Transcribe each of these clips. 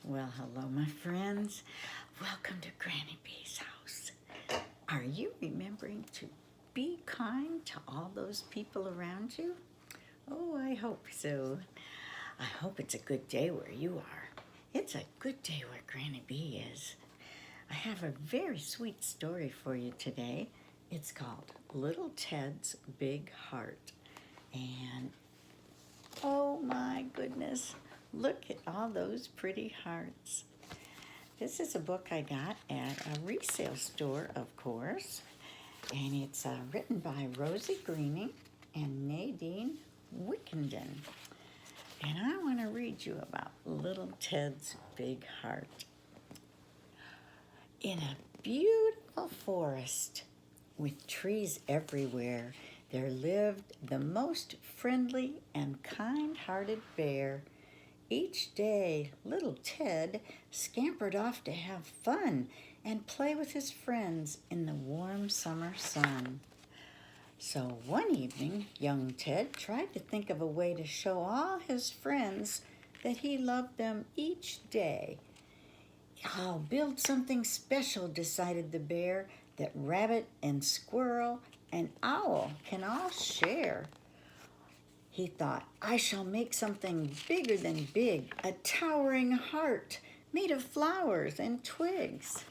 Well, hello, my friends. Welcome to Granny B's house. Are you remembering to be kind to all those people around you? Oh, I hope so. I hope it's a good day where you are. It's a good day where Granny B is. I have a very sweet story for you today. It's called Little Ted's Big Heart. And oh my goodness, look at all those pretty hearts. This is a book I got at a resale store, of course, and it's written by Rosie Greening and Nadine Wickenden. And I want to read you about Little Ted's Big Heart. In a beautiful forest with trees everywhere, there lived the most friendly and kind-hearted bear. Each day, little Ted scampered off to have fun and play with his friends in the warm summer sun. So one evening, young Ted tried to think of a way to show all his friends that he loved them each day. "I'll build something special," decided the bear, "that rabbit and squirrel and owl can all share." He thought, "I shall make something bigger than big, a towering heart made of flowers and twigs."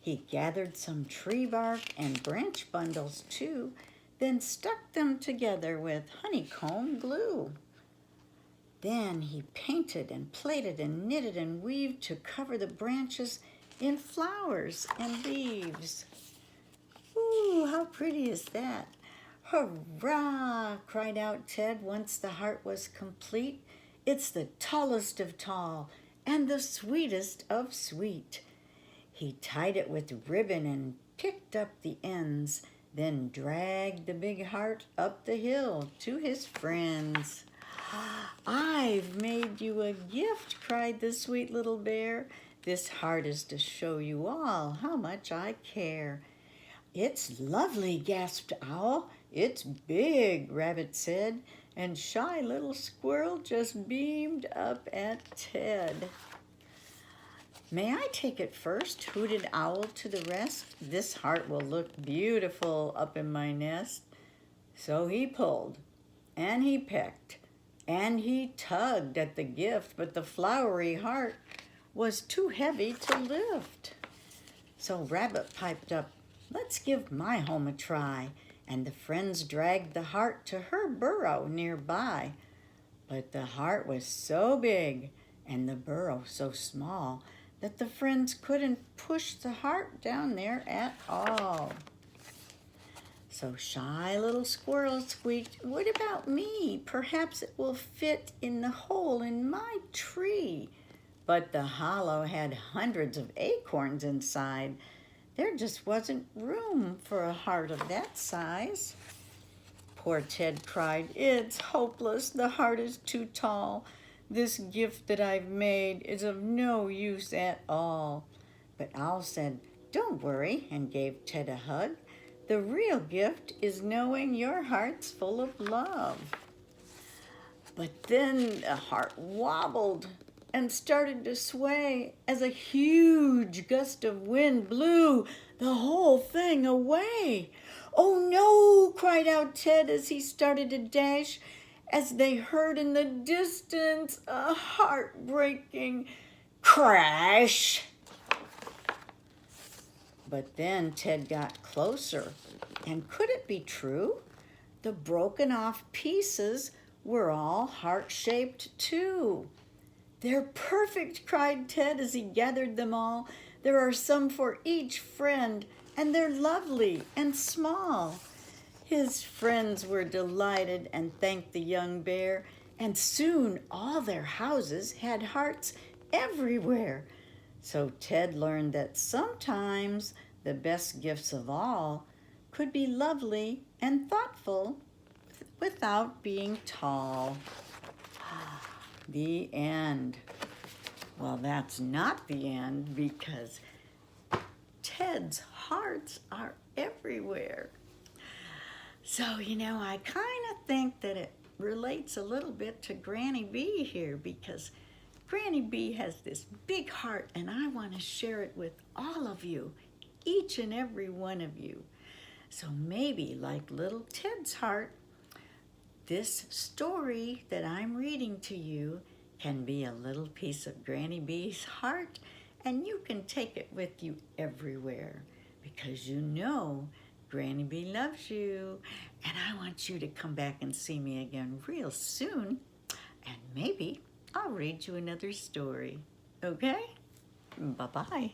He gathered some tree bark and branch bundles too, then stuck them together with honeycomb glue. Then he painted and plaited and knitted and weaved to cover the branches in flowers and leaves. Ooh, how pretty is that? "Hurrah!" cried out Ted once the heart was complete. "It's the tallest of tall and the sweetest of sweet." He tied it with ribbon and picked up the ends, then dragged the big heart up the hill to his friends. "I've made you a gift," cried the sweet little bear. "This heart is to show you all how much I care." "It's lovely," gasped Owl. "It's big," Rabbit said, and shy little Squirrel just beamed up at Ted. "May I take it first?" hooted Owl to the rest. "This heart will look beautiful up in my nest." So he pulled, and he pecked, and he tugged at the gift, but the flowery heart was too heavy to lift. So Rabbit piped up, "Let's give my home a try," and the friends dragged the heart to her burrow nearby. But the heart was so big and the burrow so small that the friends couldn't push the heart down there at all. So shy little Squirrel squeaked, "What about me? Perhaps it will fit in the hole in my tree." But the hollow had hundreds of acorns inside. There just wasn't room for a heart of that size. Poor Ted cried, "It's hopeless. The heart is too tall. This gift that I've made is of no use at all." But Owl said, "Don't worry," and gave Ted a hug. "The real gift is knowing your heart's full of love." But then the heart wobbled and started to sway as a huge gust of wind blew the whole thing away. "Oh no!" cried out Ted as he started to dash, as they heard in the distance a heartbreaking crash. But then Ted got closer, and could it be true? The broken off pieces were all heart-shaped too. "They're perfect!" cried Ted as he gathered them all. "There are some for each friend, and they're lovely and small." His friends were delighted and thanked the young bear, and soon all their houses had hearts everywhere. So Ted learned that sometimes the best gifts of all could be lovely and thoughtful without being tall. The end. Well, that's not the end, because Ted's hearts are everywhere. So, I kind of think that it relates a little bit to Granny B here, because Granny Bee has this big heart, and I want to share it with all of you, each and every one of you. So maybe, like little Ted's heart, this story that I'm reading to you can be a little piece of Granny Bee's heart, and you can take it with you everywhere because you know Granny Bee loves you, and I want you to come back and see me again real soon, and maybe I'll read you another story. Okay? Bye-bye.